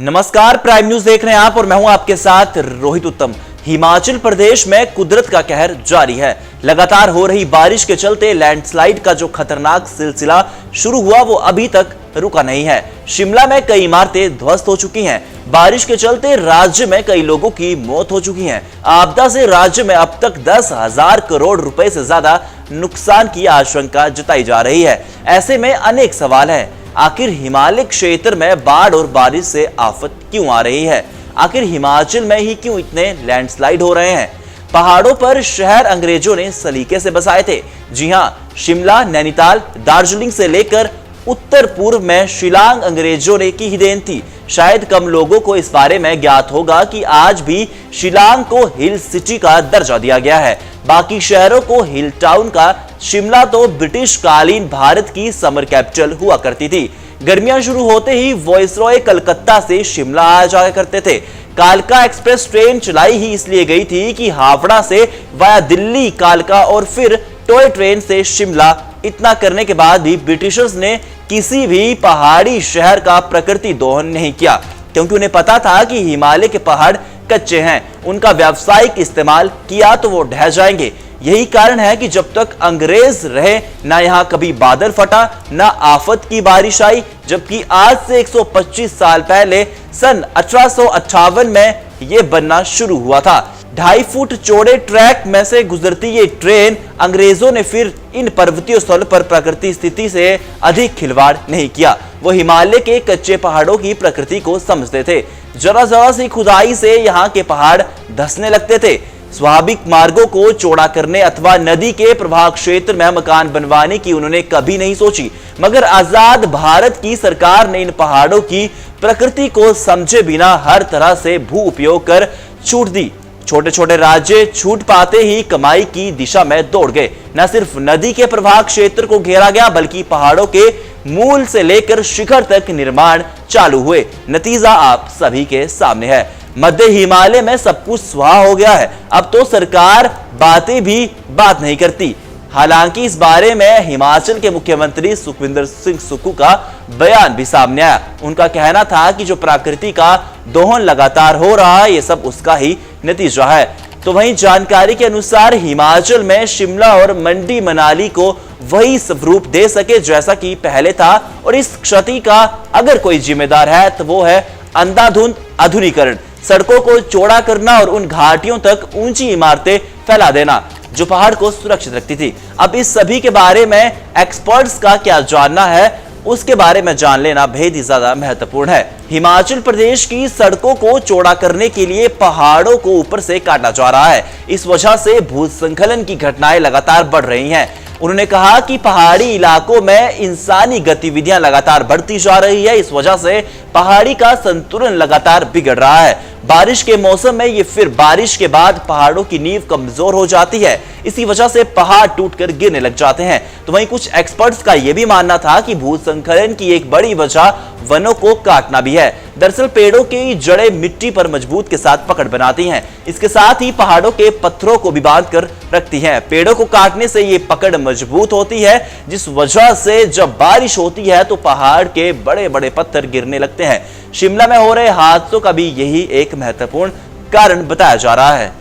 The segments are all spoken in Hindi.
नमस्कार, प्राइम न्यूज देख रहे हैं आप और मैं हूं आपके साथ रोहित उत्तम। हिमाचल प्रदेश में कुदरत का कहर जारी है। लगातार हो रही बारिश के चलते लैंडस्लाइड का जो खतरनाक सिलसिला शुरू हुआ वो अभी तक रुका नहीं है। शिमला में कई इमारतें ध्वस्त हो चुकी हैं। बारिश के चलते राज्य में कई लोगों की मौत हो चुकी है। आपदा से राज्य में अब तक 10,000 करोड़ रुपए से ज्यादा नुकसान की आशंका जताई जा रही है। ऐसे में अनेक सवाल हैं। आखिर हिमालय क्षेत्र में बाढ़ और बारिश से आफत क्यों आ रही है? आखिर हिमाचल में ही क्यों इतने लैंडस्लाइड हो रहे हैं? पहाड़ों पर शहर अंग्रेजों ने सलीके से बसाए थे। जी हां, शिमला, नैनीताल, दार्जिलिंग से लेकर उत्तर पूर्व में शिलांग अंग्रेजों ने की ही देन थी। शायद कम लोगों को इस बारे में ज्ञात होगा कि आज भी शिलांग को हिल सिटी का दर्जा दिया गया है। बाकी शहरों को हिल टाउन का। शिमला तो ब्रिटिश कालीन भारत की समर कैपिटल हुआ करती थी। गर्मियां शुरू होते ही वॉइसरॉय कलकत्ता से शिमला आ जाया करते थे। कालका एक्सप्रेस ट्रेन चलाई ही इसलिए गई थी कि हावड़ा से वाया दिल्ली कालका और फिर टॉय ट्रेन से शिमला। इतना करने के बाद भी ब्रिटिशर्स ने किसी भी पहाड़ी शहर का प्रकृति दोहन नहीं किया, क्योंकि उन्हें पता था कि हिमालय के पहाड़ कच्चे हैं। उनका व्यावसायिक इस्तेमाल किया तो वो ढह जाएंगे। यही कारण है कि जब तक अंग्रेज रहे ना यहाँ कभी बादल फटा, ना आफत की बारिश आई। जबकि आज से 125 साल पहले सन 1858 में ये बनना शुरू हुआ था। 2.5 फुट चौड़े ट्रैक में से गुजरती ये ट्रेन अंग्रेजों ने फिर इन पर्वतीय स्थल पर प्रकृति स्थिति से अधिक खिलवाड़ नहीं किया। वो हिमालय के कच्चे पहाड़ों की प्रकृति को समझते थे। जरा जरा सी खुदाई से यहाँ के पहाड़ धंसने लगते थे। स्वाभाविक मार्गों को चौड़ा करने अथवा नदी के प्रवाह क्षेत्र में मकान बनवाने की उन्होंने कभी नहीं सोची। मगर आजाद भारत की सरकार ने इन पहाड़ों की प्रकृति को समझे बिना हर तरह से भू उपयोग कर छूट दी। छोटे छोटे राज्य छूट पाते ही कमाई की दिशा में दौड़ गए। न सिर्फ नदी के प्रवाह क्षेत्र को घेरा गया, बल्कि पहाड़ों के मूल से लेकर शिखर तक निर्माण चालू हुए। नतीजा आप सभी के सामने है। मध्य हिमालय में सब कुछ स्वाहा हो गया है। अब तो सरकार बातें भी बात नहीं करती। हालांकि इस बारे में हिमाचल के मुख्यमंत्री सुखविंदर सिंह सुक्खू का बयान भी सामने आया। उनका कहना था कि जो प्रकृति का दोहन लगातार हो रहा है, ये सब उसका ही नतीजा है। तो वहीं जानकारी के अनुसार हिमाचल में शिमला और मंडी मनाली को वही स्वरूप दे सके जैसा कि पहले था, और इस क्षति का अगर कोई जिम्मेदार है तो वो है अंधाधुंध आधुनिकीकरण। सड़कों को चौड़ा करना और उन घाटियों तक ऊंची इमारतें फैला देना जो पहाड़ को सुरक्षित रखती थी। अब इस सभी के बारे में एक्सपर्ट्स का क्या जानना है, उसके बारे में जान लेना बेहद ही ज्यादा महत्वपूर्ण है। हिमाचल प्रदेश की सड़कों को चौड़ा करने के लिए पहाड़ों को ऊपर से काटा जा रहा है। इस वजह से भूस्खलन की घटनाएं लगातार बढ़ रही हैं। उन्होंने कहा कि पहाड़ी इलाकों में इंसानी गतिविधियां लगातार बढ़ती जा रही है। इस वजह से पहाड़ी का संतुलन लगातार बिगड़ रहा है। बारिश के मौसम में ये फिर बारिश के बाद पहाड़ों की नींव कमजोर हो जाती है। इसी वजह से पहाड़ टूटकर गिरने लग जाते हैं। तो वहीं कुछ एक्सपर्ट्स का यह भी मानना था कि भूस्खलन की एक बड़ी वजह वनों को काटना भी है। दरअसल पेड़ों की जड़ें मिट्टी पर मजबूत के साथ पकड़ बनाती हैं। इसके साथ ही पहाड़ों के पत्थरों को भी बांध कर रखती हैं। पेड़ों को काटने से ये पकड़ मजबूत होती है, जिस वजह से जब बारिश होती है तो पहाड़ के बड़े बड़े पत्थर गिरने लगते हैं। शिमला में हो रहे हादसों का भी यही एक महत्वपूर्ण कारण बताया जा रहा है।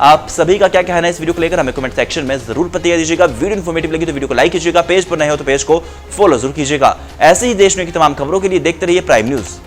आप सभी का क्या कहना है इस वीडियो को लेकर हमें कमेंट सेक्शन में जरूर प्रतिक्रिया दीजिएगा। वीडियो इन्फॉर्मेटिव लगी तो वीडियो को लाइक कीजिएगा। पेज पर नए हो तो पेज को फॉलो जरूर कीजिएगा। ऐसे ही देश में की तमाम खबरों के लिए देखते रहिए प्राइम न्यूज।